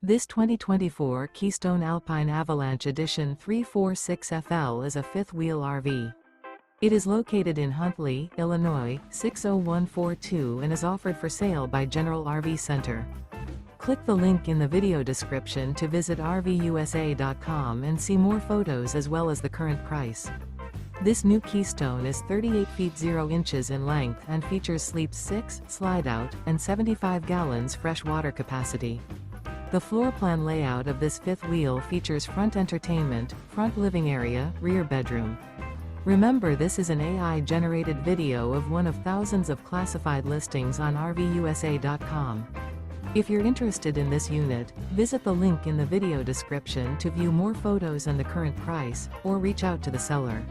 This 2024 Keystone Alpine Avalanche Edition 346FL is a fifth-wheel RV. It is located in Huntley, Illinois, 60142 and is offered for sale by General RV Center. Click the link in the video description to visit RVUSA.com and see more photos as well as the current price. This new Keystone is 38 feet 0 inches in length and features sleeps 6, slide-out, and 75 gallons fresh water capacity. The floor plan layout of this fifth wheel features front entertainment, front living area, rear bedroom. Remember, this is an AI-generated video of one of thousands of classified listings on RVUSA.com. If you're interested in this unit, visit the link in the video description to view more photos and the current price, or reach out to the seller.